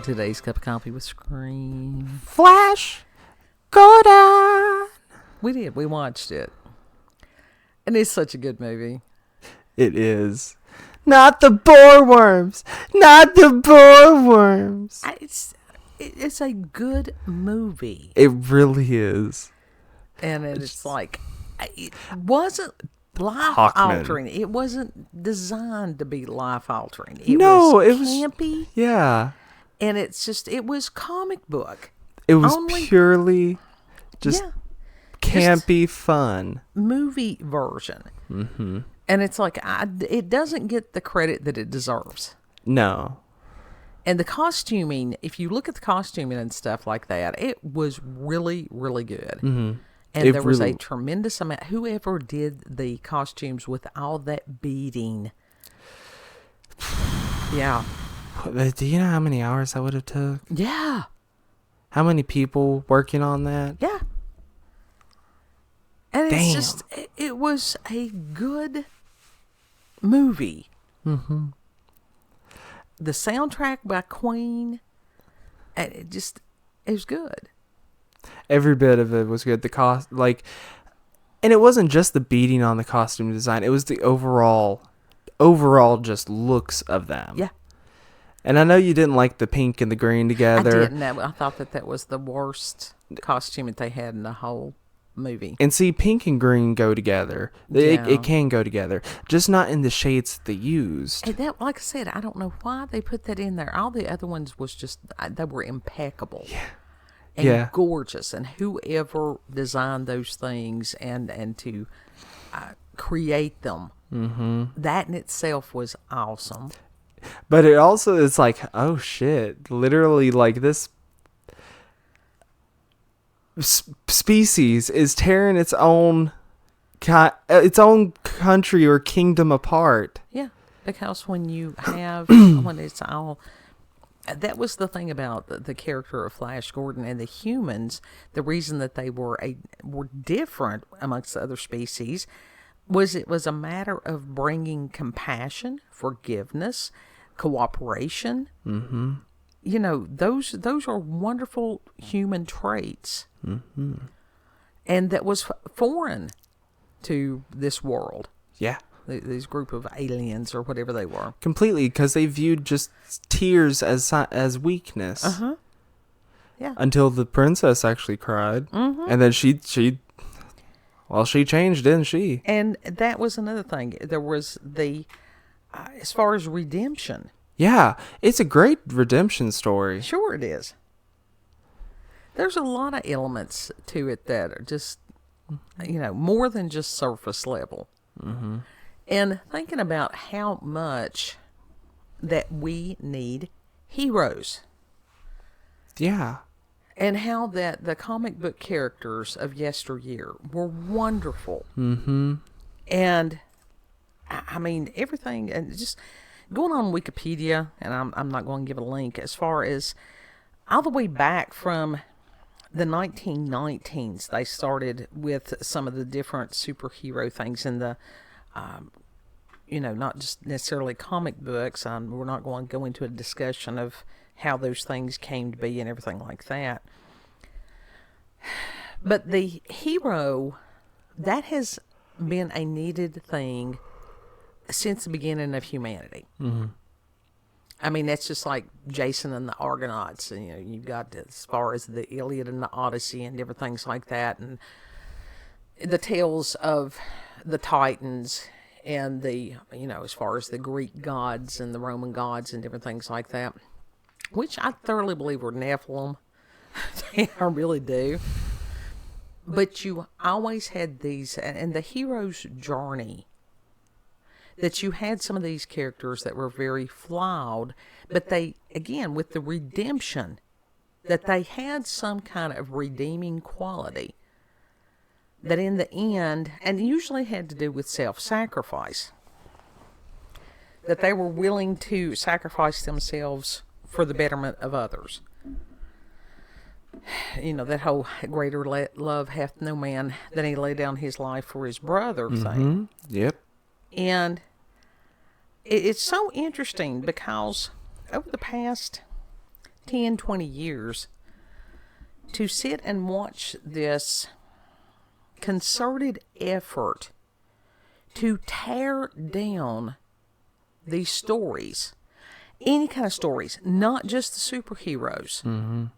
today's cup of coffee with Scream. Flash Gordon. We did. We watched it. And it's such a good movie. It is. Not the boar worms. Not the boar worms. It's a good movie. It really is. And it's like, it wasn't life-altering. It wasn't designed to be life-altering. It was campy. Yeah. And it was comic book. It was purely just campy fun. Movie version. Mm-hmm. And it's like, it doesn't get the credit that it deserves. No. And the costuming, if you look at the costuming and stuff like that, it was really, really good. Mm-hmm. And there was a tremendous amount. Whoever did the costumes with all that beading. Yeah. Do you know how many hours that would have took? Yeah. How many people working on that? Yeah. And Damn. It's just, it was a good movie. Mm-hmm. The soundtrack by Queen, and it was good. Every bit of it was good. And it wasn't just the beating on the costume design. It was the overall just looks of them. Yeah. And I know you didn't like the pink and the green together. I didn't. I thought that was the worst costume that they had in the whole movie. And see, pink and green go together. It can go together. Just not in the shades they used. And that, like I said, I don't know why they put that in there. All the other ones was just, they were impeccable. Yeah. And gorgeous. And whoever designed those things and to create them, that in itself was awesome. But it also is like, oh shit, literally like this species is tearing its own country or kingdom apart. Yeah, because when you have, when it's all, that was the thing about the character of Flash Gordon and the humans. The reason that they were different amongst the other species was it was a matter of bringing compassion, forgiveness, cooperation. Mm-hmm. You know, those are wonderful human traits. Mm-hmm. And that was foreign to this world. Yeah. These group of aliens or whatever they were. Completely, because they viewed just tears as weakness. Uh-huh. Yeah. Until the princess actually cried. Mm-hmm. And then she changed, didn't she? And that was another thing. There was as far as redemption. Yeah, it's a great redemption story. Sure it is. There's a lot of elements to it that are just, more than just surface level. Mm-hmm. And thinking about how much that we need heroes. Yeah. And how that the comic book characters of yesteryear were wonderful. Mm-hmm. And, I mean, everything, and just going on Wikipedia, and I'm not going to give a link, as far as all the way back from the 1919s, they started with some of the different superhero things in the, not just necessarily comic books. We're not going to go into a discussion of how those things came to be and everything like that. But the hero, that has been a needed thing since the beginning of humanity. Mm-hmm. I mean, that's just like Jason and the Argonauts. And, you've got as far as the Iliad and the Odyssey and different things like that. And the tales of the Titans and as far as the Greek gods and the Roman gods and different things like that, which I thoroughly believe were Nephilim. I really do. But you always had these, and the hero's journey, that you had some of these characters that were very flawed, but they, again, with the redemption, that they had some kind of redeeming quality that in the end, and usually had to do with self-sacrifice, that they were willing to sacrifice themselves for the betterment of others. That whole greater love hath no man than he lay down his life for his brother thing. Yep. And it's so interesting because over the past 10, 20 years to sit and watch this concerted effort to tear down these stories, any kind of stories, not just the superheroes,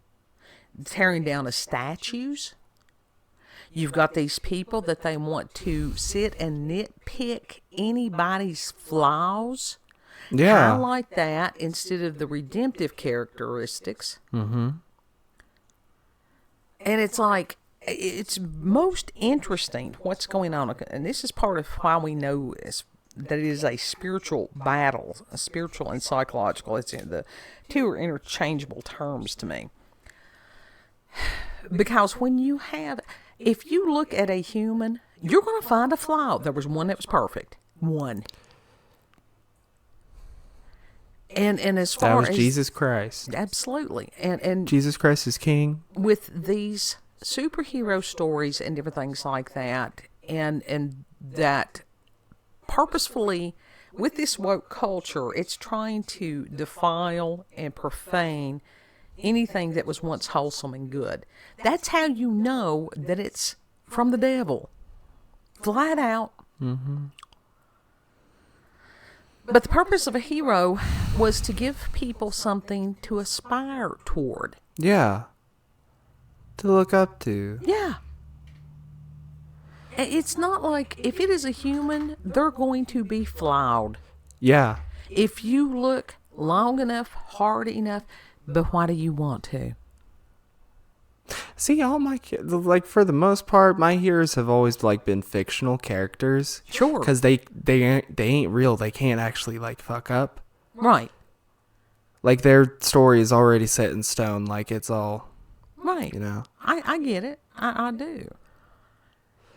tearing down the statues. You've got these people that they want to sit and nitpick anybody's flaws, highlight that instead of the redemptive characteristics. And it's like, it's most interesting what's going on. And this is part of why we know that it is a spiritual battle, a spiritual and psychological. The two are interchangeable terms to me. Because if you look at a human, you're going to find a flaw. There was one that was perfect. One. And as far as... That was Jesus Christ. Absolutely. And Jesus Christ is king. With these superhero stories and different things like that, and that purposefully, with this woke culture, it's trying to defile and profane anything that was once wholesome and good. That's how you know that it's from the devil. Flat out. But the purpose of a hero was to give people something to aspire toward. Yeah. To look up to. Yeah. It's not like, if it is a human, they're going to be flawed. Yeah. If you look long enough, hard enough, but why do you want to? See, all my for the most part, my heroes have always been fictional characters. Sure. Because they ain't real. They can't actually fuck up. Right. Their story is already set in stone. It's all right. I get it. I do.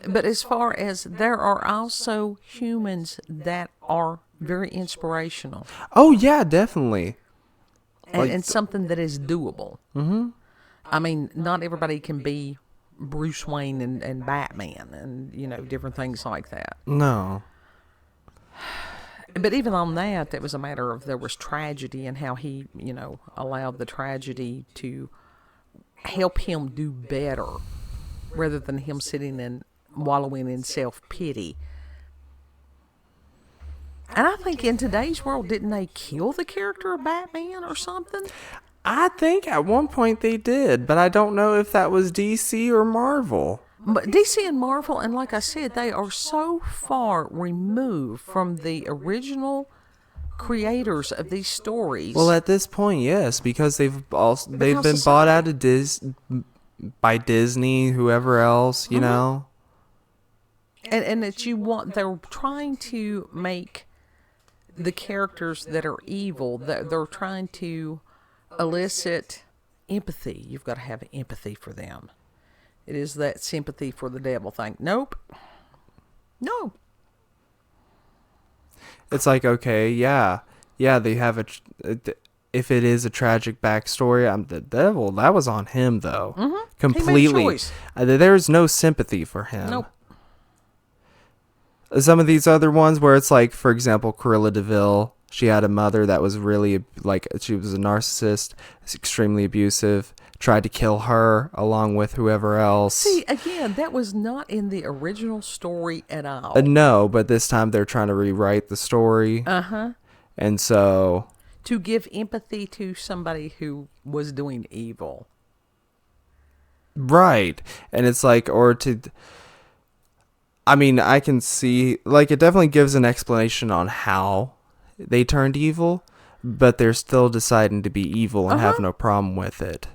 But as far as, there are also humans that are very inspirational. Oh yeah, definitely. And something that is doable. I mean, not everybody can be Bruce Wayne and Batman and, different things like that. No. But even on that, it was a matter of, there was tragedy and how he, allowed the tragedy to help him do better rather than him sitting and wallowing in self-pity. And I think in today's world, didn't they kill the character of Batman or something? I think at one point they did, but I don't know if that was DC or Marvel. But DC and Marvel, and like I said, they are so far removed from the original creators of these stories. Well, at this point, yes, because they've been bought out of by Disney, whoever else, you know. And that they're trying to make the characters that are evil, they're trying to elicit empathy. You've got to have empathy for them. It is that sympathy for the devil thing. Nope. No. It's okay, yeah, they have if it is a tragic backstory, the devil, that was on him though. Completely. He made a choice. There's no sympathy for him. Nope. Some of these other ones where it's for example, Cruella de Vil, she had a mother that was really, she was a narcissist, extremely abusive, tried to kill her along with whoever else. See, again, that was not in the original story at all. No, but this time they're trying to rewrite the story. And so... to give empathy to somebody who was doing evil. Right. And it's or to... I mean, I can see, it definitely gives an explanation on how they turned evil, but they're still deciding to be evil and have no problem with it.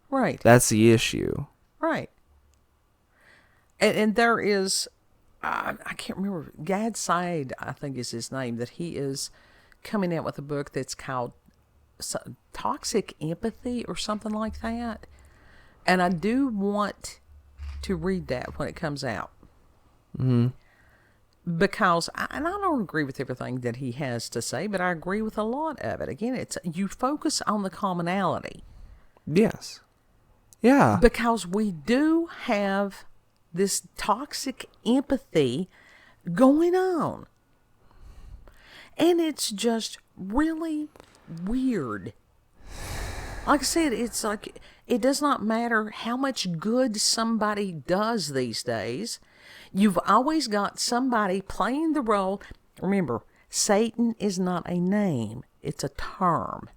Right. That's the issue. Right. And there is, I can't remember, Gad Said, I think is his name, that he is coming out with a book that's called Toxic Empathy or something like that. And I do want to read that when it comes out. Because, and I don't agree with everything that he has to say, but I agree with a lot of it. Again, you focus on the commonality. Yes. Yeah. Because we do have this toxic empathy going on. And it's just really weird. Like I said, it's like it does not matter how much good somebody does these days. You've always got somebody playing the role. Remember, Satan is not a name, it's a term.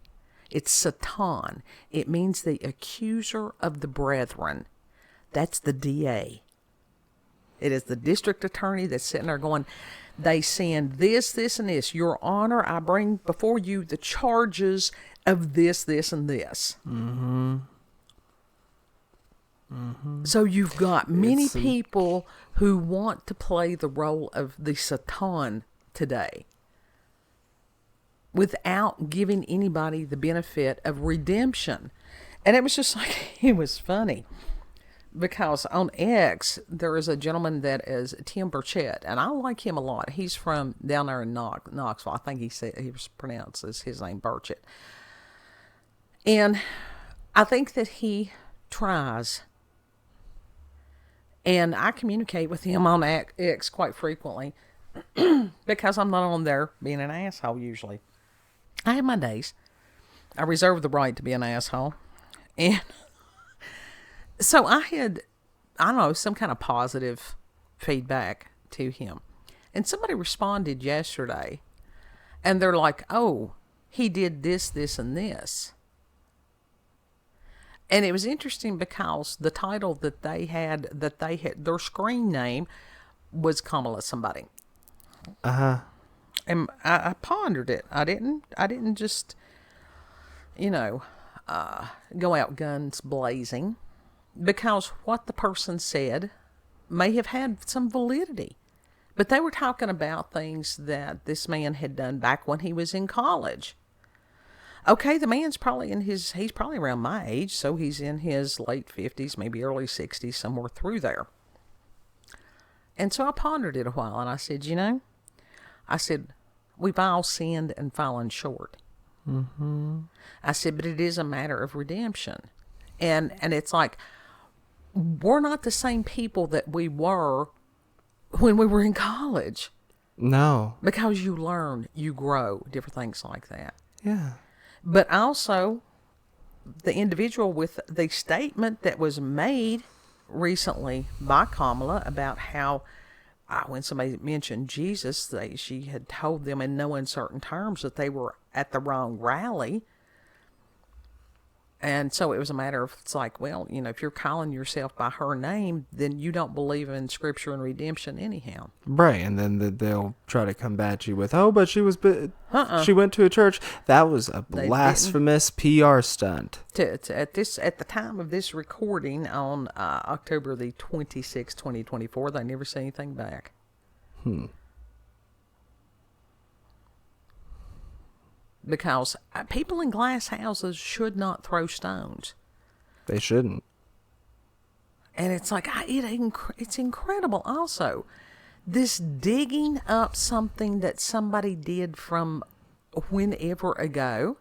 It's Satan. It means the accuser of the brethren. That's the DA. It is the district attorney that's sitting there going, they send this, this, and this. Your Honor, I bring before you the charges of this, this, and this. Mm-hmm. Mm-hmm. So you've got many people who want to play the role of the Satan today without giving anybody the benefit of redemption. And it was just like, it was funny. Because on X, there is a gentleman that is Tim Burchett, and I like him a lot. He's from down there in Knoxville. I think he was pronounced as his name, Burchett. And I think that he tries. And I communicate with him on X quite frequently because I'm not on there being an asshole usually. I have my days. I reserve the right to be an asshole. And so I had, I don't know, some kind of positive feedback to him. And somebody responded yesterday, and they're like, oh, he did this, this, and this. And it was interesting because the title that they had, their screen name was Kamala somebody. Uh-huh. And I pondered it. I didn't just, go out guns blazing. Because what the person said may have had some validity. But they were talking about things that this man had done back when he was in college. Okay, the man's probably he's probably around my age, so he's in his late 50s, maybe early 60s, somewhere through there. And so I pondered it a while, and I said, we've all sinned and fallen short. Mm-hmm. I said, but it is a matter of redemption. And it's like, we're not the same people that we were when we were in college. No. Because you learn, you grow, different things like that. Yeah. But also, the individual with the statement that was made recently by Kamala about how when somebody mentioned Jesus, she had told them in no uncertain terms that they were at the wrong rally. And so it was a matter of, it's like, well, if you're calling yourself by her name, then you don't believe in Scripture and redemption anyhow. Right, and then they'll try to combat you with, but she was, she went to a church. That was a blasphemous PR stunt. At the time of this recording on October the 26th, 2024, they never said anything back. Because people in glass houses should not throw stones. They shouldn't. And it's like, it's incredible also. This digging up something that somebody did from whenever ago.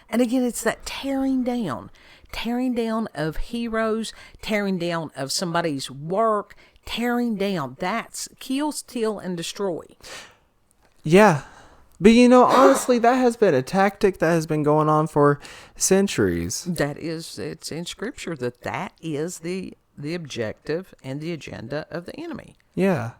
And again, it's that tearing down of heroes, tearing down of somebody's work, tearing down. That's kill, steal, and destroy. Yeah. But honestly, that has been a tactic that has been going on for centuries. It's in Scripture that is the objective and the agenda of the enemy. Yeah.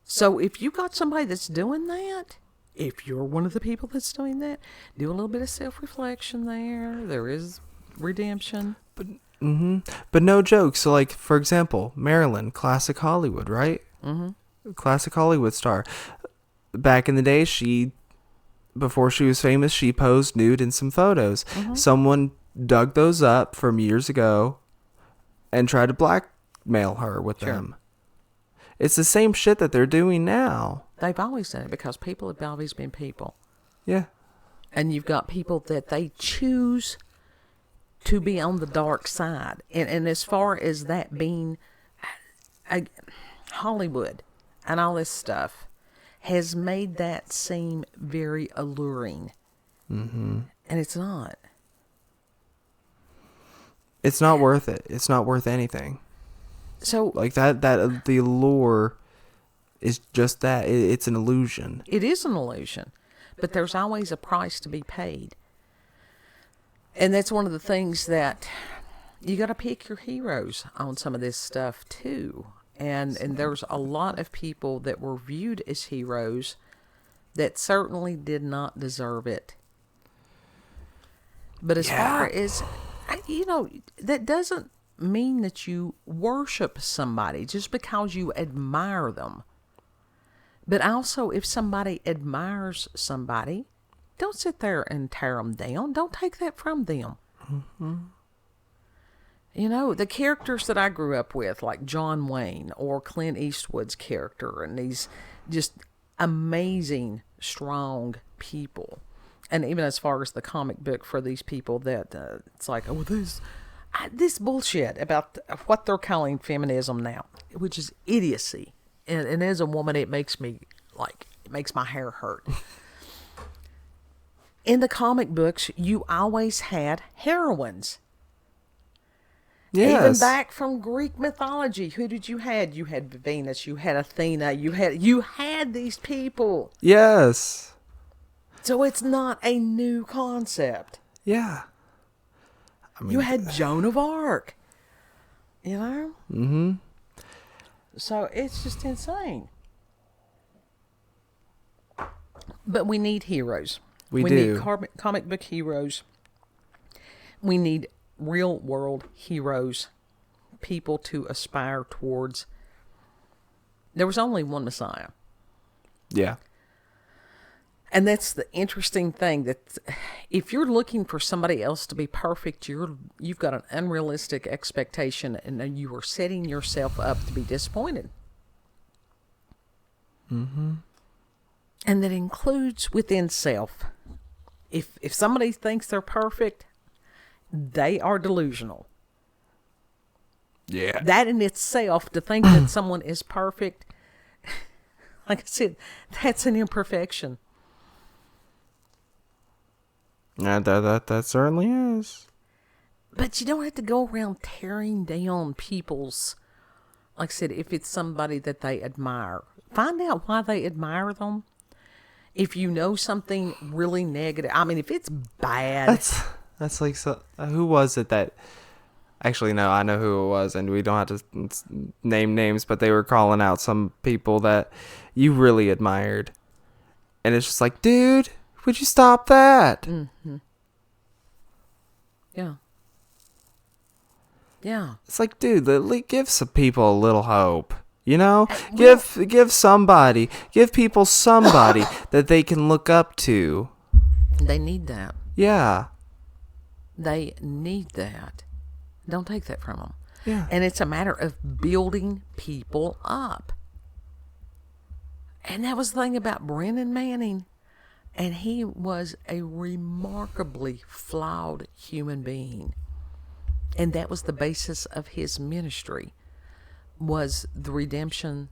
So if you got somebody that's doing that, if you're one of the people that's doing that, do a little bit of self-reflection there. There is redemption. But no joke. So, like, for example, Marilyn, classic Hollywood, right? Mm-hmm. Classic Hollywood star. Back in the day, before she was famous, she posed nude in some photos. Mm-hmm. Someone dug those up from years ago and tried to blackmail her with them. It's the same shit that they're doing now. They've always done it because people have always been people. Yeah. And you've got people that they choose to be on the dark side. And as far as that being Hollywood and all this stuff has made that seem very alluring. Mm-hmm. And it's not. It's not worth it. It's not worth anything. So, like that the allure is just that. It's an illusion. It is an illusion. But there's always a price to be paid. And that's one of the things that you got to pick your heroes on some of this stuff too. And there's a lot of people that were viewed as heroes that certainly did not deserve it. But as far as, that doesn't mean that you worship somebody just because you admire them. But also, if somebody admires somebody, don't sit there and tear them down. Don't take that from them. Mm-hmm. The characters that I grew up with, like John Wayne or Clint Eastwood's character, and these just amazing, strong people. And even as far as the comic book for these people that it's like, this bullshit about what they're calling feminism now, which is idiocy. And as a woman, it makes me it makes my hair hurt. In the comic books, you always had heroines. Yes. Even back from Greek mythology, who did you had? You had Venus, you had Athena, you had these people. Yes. So it's not a new concept. Yeah. I mean, you had Joan of Arc. Mm-hmm. So it's just insane. But we need heroes. We do. need comic book heroes. We need real world heroes, people to aspire towards. There was only one Messiah. Yeah. And that's the interesting thing, that if you're looking for somebody else to be perfect, you've got an unrealistic expectation, and you are setting yourself up to be disappointed. Mm-hmm. And that includes within self. If somebody thinks they're perfect, they are delusional. Yeah. That in itself, to think that someone is perfect, like I said, that's an imperfection. Yeah, that certainly is. But you don't have to go around tearing down people's, like I said, if it's somebody that they admire, find out why they admire them. If you know something really negative, I mean, if it's bad. That's like, so, who was it that, actually, no, I know who it was, and we don't have to name names, but they were calling out some people that you really admired. And it's just like, dude, would you stop that? Mm-hmm. Yeah. Yeah. It's like, dude, give some people a little hope. Give people somebody that they can look up to. They need that. Yeah. They need that. Don't take that from them. Yeah. And it's a matter of building people up. And that was the thing about Brennan Manning. And he was a remarkably flawed human being. And that was the basis of his ministry, was the redemption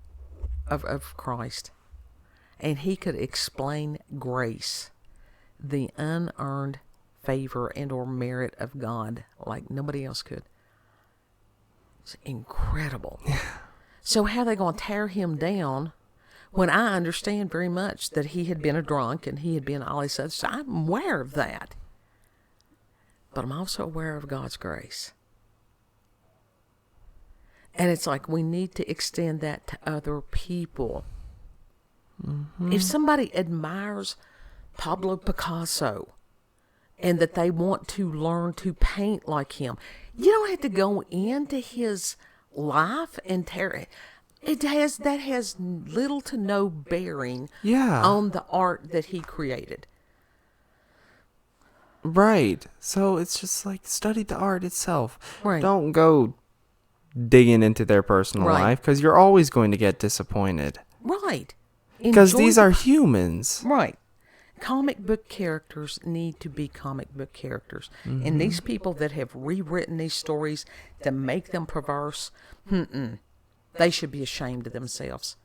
of Christ. And he could explain grace, the unearned favor and or merit of God, like nobody else could. It's incredible. So how are they going to tear him down when I understand very much that he had been a drunk and he had been all this other stuff? I'm aware of that. But I'm also aware of God's grace. And it's like we need to extend that to other people. Mm-hmm. If somebody admires Pablo Picasso and that they want to learn to paint like him, you don't have to go into his life and tear it. That has little to no bearing on the art that he created. Right. So it's just like, study the art itself. Right. Don't go digging into their personal life, because you're always going to get disappointed. Right. Because these are humans. Right. Comic book characters need to be comic book characters. Mm-hmm. And these people that have rewritten these stories to make them perverse, they should be ashamed of themselves.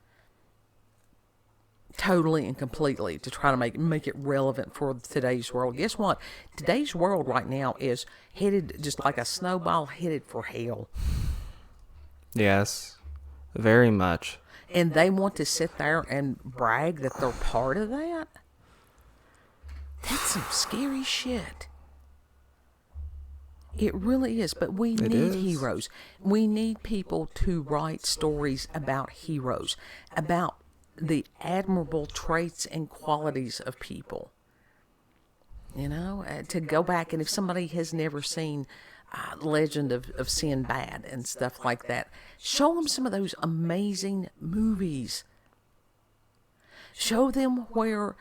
Totally and completely, to try to make it relevant for today's world. Guess what? Today's world right now is headed just like a snowball headed for hell. Yes, very much. And they want to sit there and brag that they're part of that? That's some scary shit. It really is, but we It need is. heroes. We need people to write stories about heroes, about the admirable traits and qualities of people. You know, to go back, and if somebody has never seen Legend of Sinbad and stuff like that, show them some of those amazing movies. Show them where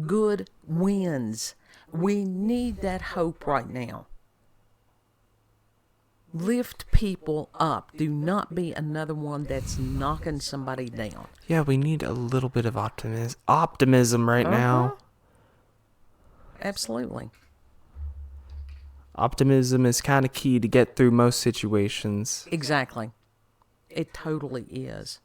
good wins. We need that hope right now. Lift people up. Do not be another one that's knocking somebody down. Yeah, we need a little bit of optimism right now. Absolutely. Optimism is kind of key to get through most situations. Exactly. It totally is.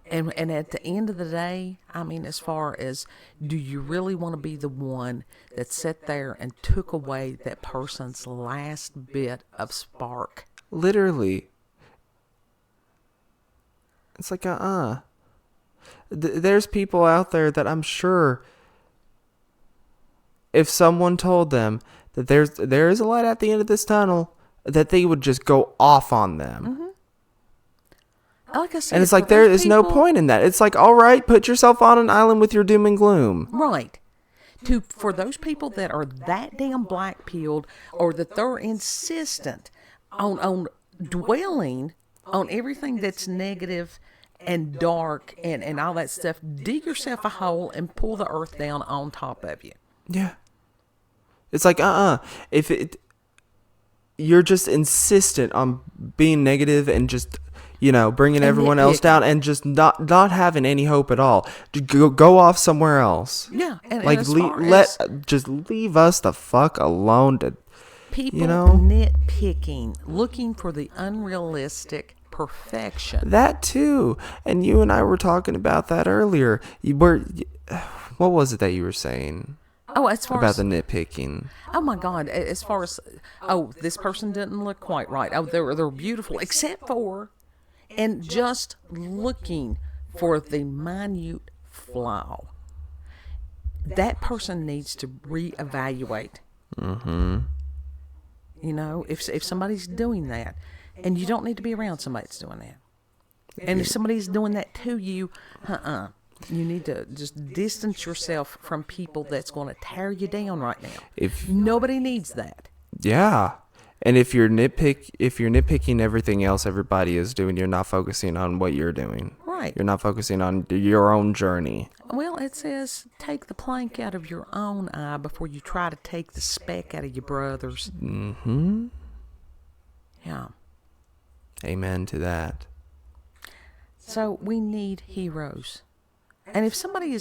And at the end of the day, I mean, as far as, do you really want to be the one that sat there and took away that person's last bit of spark? Literally. It's like, there's people out there that I'm sure if someone told them that there is a light at the end of this tunnel, that they would just go off on them. Mm-hmm. Like I said, and it's like, there is no point in that. It's like, all right, put yourself on an island with your doom and gloom. Right. For those people that are that damn black-pilled, or that they're insistent on dwelling on everything that's negative and dark and all that stuff, dig yourself a hole and pull the earth down on top of you. Yeah. It's like, you're just insistent on being negative and just, bringing everyone else down and just not having any hope at all. Go off somewhere else. Yeah. And like, just leave us the fuck alone. People nitpicking, looking for the unrealistic perfection. That too. And you and I were talking about that earlier. What was it that you were saying? Oh, as far about as the nitpicking. Oh my God! As far as this person didn't look quite right. Oh, they're beautiful, except for, and just looking for the minute flaw. That person needs to reevaluate. Mm-hmm. If somebody's doing that, and you don't need to be around somebody that's doing that, and if somebody's doing that to you, you need to just distance yourself from people that's going to tear you down right now. Nobody needs that. Yeah. And if you're nitpicking everything else everybody is doing, you're not focusing on what you're doing. Right. You're not focusing on your own journey. Well, it says take the plank out of your own eye before you try to take the speck out of your brother's. Mm-hmm. Yeah. Amen to that. So we need heroes. And if somebody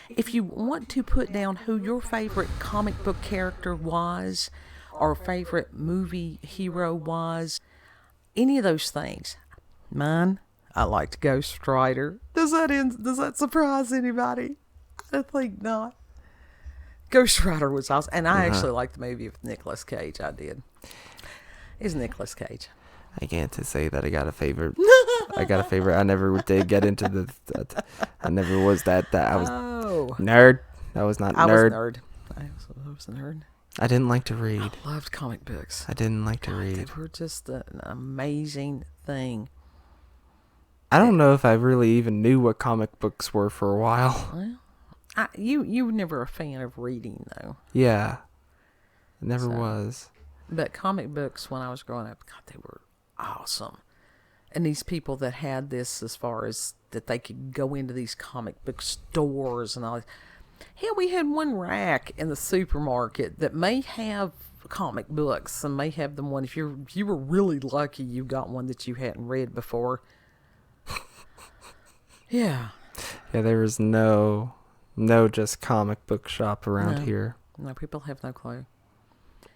if you want to put down who your favorite comic book character was, or favorite movie hero was, any of those things, mine, I liked Ghost Rider. Does that surprise anybody? I think not. Ghost Rider was awesome, and I actually liked the movie with Nicolas Cage. I did. It's Nicolas Cage. I can't say that I got a favorite. I never did get into I never was that. I was nerd. I was not nerd. I was nerd. I was a nerd. I didn't like to read. I loved comic books. I didn't like to read. They were just an amazing thing. I don't know if I really even knew what comic books were for a while. Well, you were never a fan of reading, though. Yeah. It never was. But comic books, when I was growing up, God, they were awesome. And these people that had this, as far as that they could go into these comic book stores and all that. Hell, we had one rack in the supermarket that may have comic books and may have them one. If you were really lucky, you got one that you hadn't read before. Yeah. Yeah, there was no just comic book shop around here. No, people have no clue.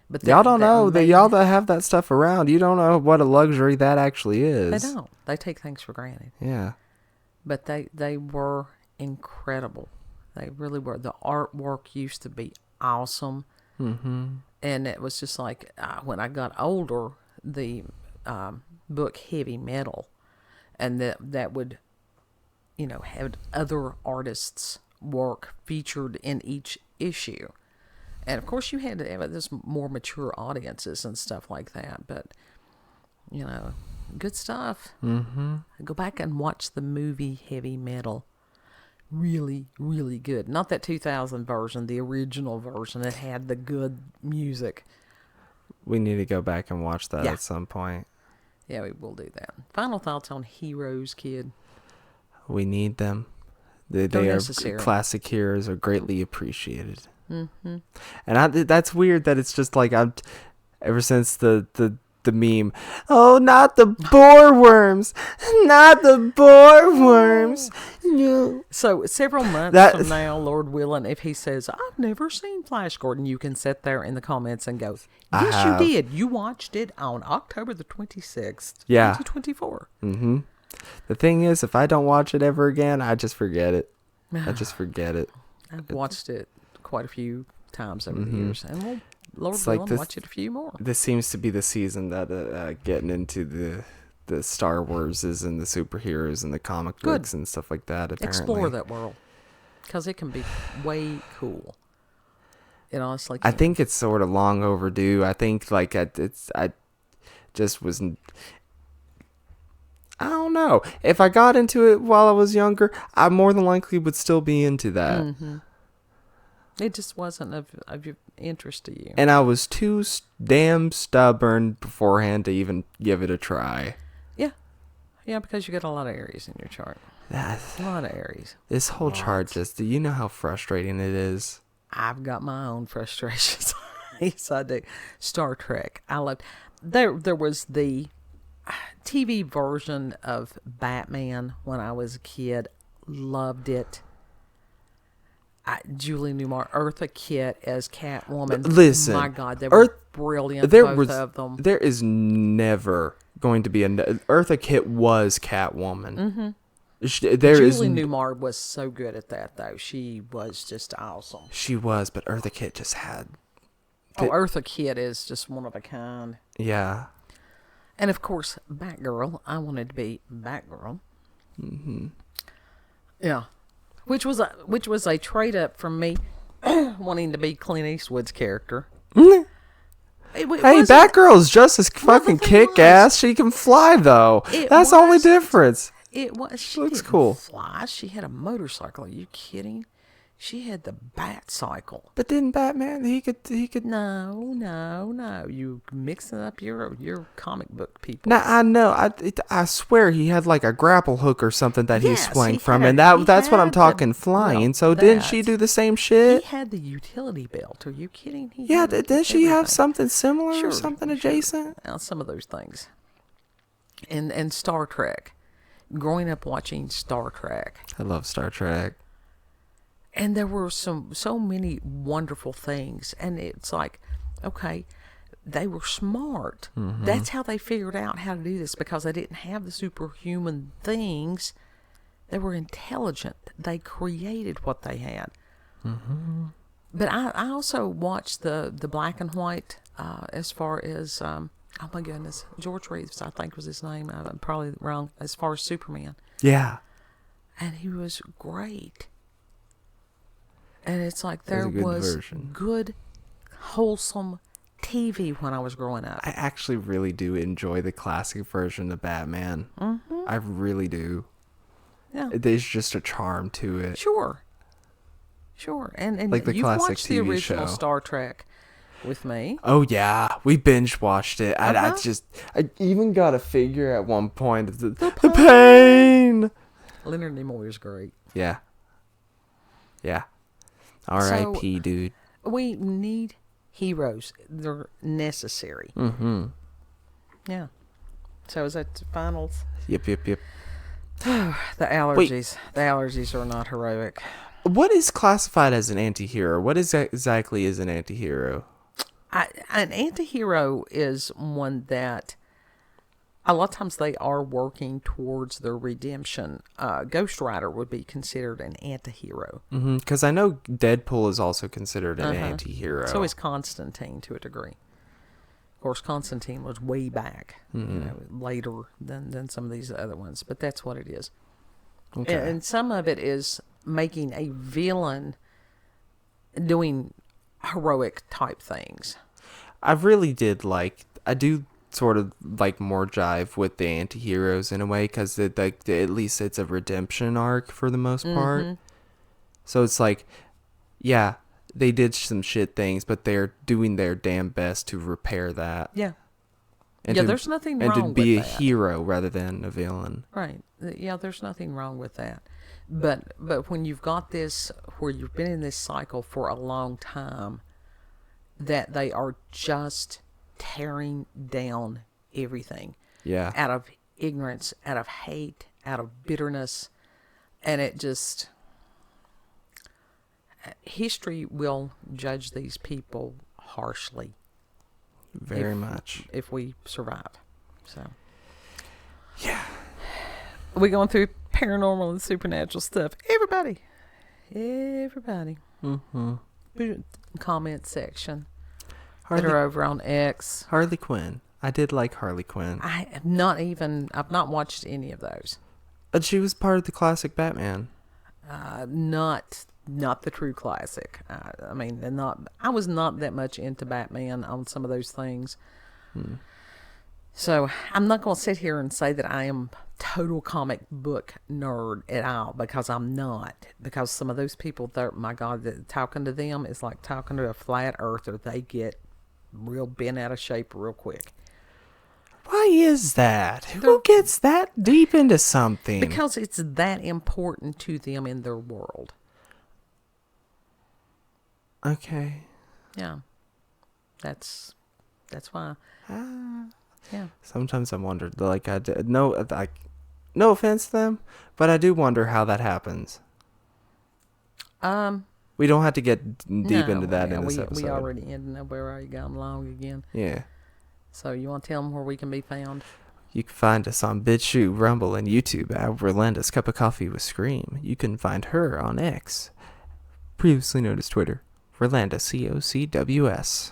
But y'all don't know that y'all that have that stuff around. You don't know what a luxury that actually is. They don't. They take things for granted. Yeah. But they were incredible. They really were. The artwork used to be awesome. Mm-hmm. And it was just like, when I got older, the book Heavy Metal, and that would, have other artists' work featured in each issue. And of course, you had to have this more mature audiences and stuff like that. But good stuff. Mm-hmm. Go back and watch the movie Heavy Metal. Really, really good. Not that 2000 version, the original version. It had the good music. We need to go back and watch that Yeah. at some point. Yeah, we will do that. Final thoughts on Heroes, kid? We need them. They They're are necessary. classic heroes, are greatly appreciated. Mm-hmm. And that's weird that it's just like ever since the meme, oh, not the boar worms, not the boar worms. No. So several months from now, Lord willing, if he says, I've never seen Flash Gordon, you can sit there in the comments and go, yes, you did. You watched it on October the 26th, 2024. Mm-hmm. The thing is, if I don't watch it ever again, I just forget it. I've watched it quite a few times over the years, and we'll, Lord It's willing, like this, watch it a few more. This seems to be the season that getting into the Star Warses and the superheroes and the comic books and stuff like that. Apparently, explore that world because it can be way cool. It honestly can. I think it's sort of long overdue. I think I just wasn't. I don't know. If I got into it while I was younger, I more than likely would still be into that. Mm-hmm. It just wasn't of interest to you. And I was too damn stubborn beforehand to even give it a try. Yeah, because you got a lot of Aries in your chart. A lot of Aries. This whole chart do you know how frustrating it is? I've got my own frustrations. Yes, I do. Star Trek. I loved. There was the TV version of Batman when I was a kid. Loved it. Julie Newmar, Eartha Kitt as Catwoman. Listen, my God, they were brilliant. Both of them. There is never going to be Eartha Kitt was Catwoman. Mm-hmm. Julie Newmar was so good at that, though. She was just awesome. She was, but Eartha Kitt just had. Eartha Kitt is just one of a kind. Yeah. And of course, Batgirl. I wanted to be Batgirl. Mm-hmm. Yeah. Which was a trade up from me wanting to be Clint Eastwood's character. Hey, Batgirl's just as fucking kick ass. She can fly though. That's the only difference. It was. She looks didn't cool. Fly. She had a motorcycle. Are you kidding? She had the bat cycle. But didn't Batman? He could. No. You mixing up your comic book people. Now I know. I swear he had like a grapple hook or something that he swung from, and that's what I'm talking flying. So didn't she do the same shit? He had the utility belt. Are you kidding? Didn't she have something similar or something adjacent? Now, some of those things. And Star Trek. Growing up watching Star Trek. I love Star Trek. And there were so many wonderful things. And it's like, okay, they were smart. Mm-hmm. That's how they figured out how to do this, because they didn't have the superhuman things. They were intelligent. They created what they had. Mm-hmm. But I also watched the black and white as far as, oh my goodness, George Reeves, I think was his name. I'm probably wrong, as far as Superman. Yeah. And he was great. And it's like there was good, wholesome TV when I was growing up. I actually really do enjoy the classic version of Batman. Mm-hmm. I really do. Yeah. There's just a charm to it. Sure. And like the you've classic watched the TV original show. Star Trek with me. Oh, yeah. We binge watched it. I even got a figure at one point of the pain. Leonard Nimoy is great. Yeah. R.I.P., dude. We need heroes. They're necessary. Mm-hmm. Yeah. So is that the finals? Yep. The allergies. Wait. The allergies are not heroic. What is classified as an anti-hero? What exactly is an anti-hero? An anti-hero is one that a lot of times they are working towards their redemption. Ghost Rider would be considered an anti-hero. Because I know Deadpool is also considered an anti-hero. So is Constantine to a degree. Of course, Constantine was way back, later than some of these other ones. But that's what it is. Okay. And some of it is making a villain doing heroic type things. I really did I do sort of like more jive with the anti-heroes in a way, because at least it's a redemption arc for the most part. So it's like, yeah, they did some shit things, but they're doing their damn best to repair that. Yeah. And yeah, there's nothing wrong with that. And to be a hero rather than a villain. Right. Yeah, there's nothing wrong with that. But when you've got this, where you've been in this cycle for a long time, that they are just tearing down everything. Yeah. Out of ignorance, out of hate, out of bitterness. And it just... History will judge these people harshly. Very much. If we survive. So... Yeah. We're going through paranormal and supernatural stuff. Everybody. Mm-hmm. Comment section. That are over on X. Harley Quinn. I did like Harley Quinn. I've not watched any of those. But she was part of the classic Batman. Not the true classic. I was not that much into Batman on some of those things. So I'm not going to sit here and say that I am total comic book nerd at all, because I'm not. Because some of those people, my God, talking to them is like talking to a flat earther. They get real bent out of shape real quick. Why is that? Who gets that deep into something? Because it's that important to them in their world. Okay. Yeah. That's why. Yeah. Sometimes I wondered, no offense to them, but I do wonder how that happens. We don't have to get deep into that in this episode. We already ended up where I got long again. Yeah. So you want to tell them where we can be found? You can find us on BitChute, Rumble, and YouTube at Rolanda's Cup of Coffee with Scream. You can find her on X, previously known as Twitter, Rolanda COCWS.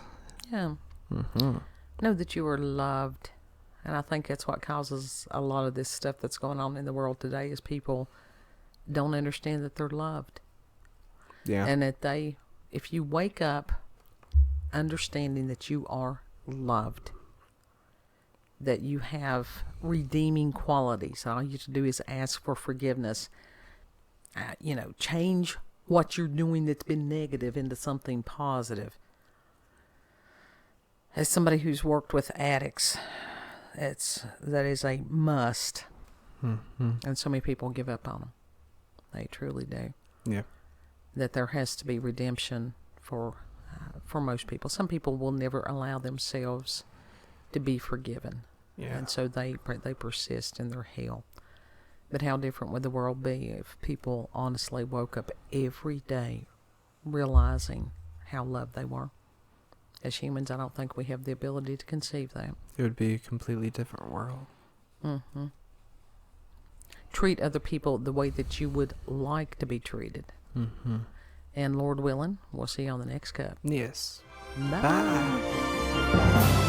Yeah. Mm-hmm. Know that you are loved. And I think that's what causes a lot of this stuff that's going on in the world today, is people don't understand that they're loved. Yeah. And that if you wake up understanding that you are loved, that you have redeeming qualities, all you have to do is ask for forgiveness. Change what you're doing that's been negative into something positive. As somebody who's worked with addicts, that is a must. Mm-hmm. And so many people give up on them. They truly do. Yeah. That there has to be redemption for most people. Some people will never allow themselves to be forgiven. Yeah. And so they persist in their hell. But how different would the world be if people honestly woke up every day realizing how loved they were? As humans, I don't think we have the ability to conceive that. It would be a completely different world. Mm-hmm. Treat other people the way that you would like to be treated. Mm-hmm. And Lord willing, we'll see you on the next cup. Yes. Bye. Bye.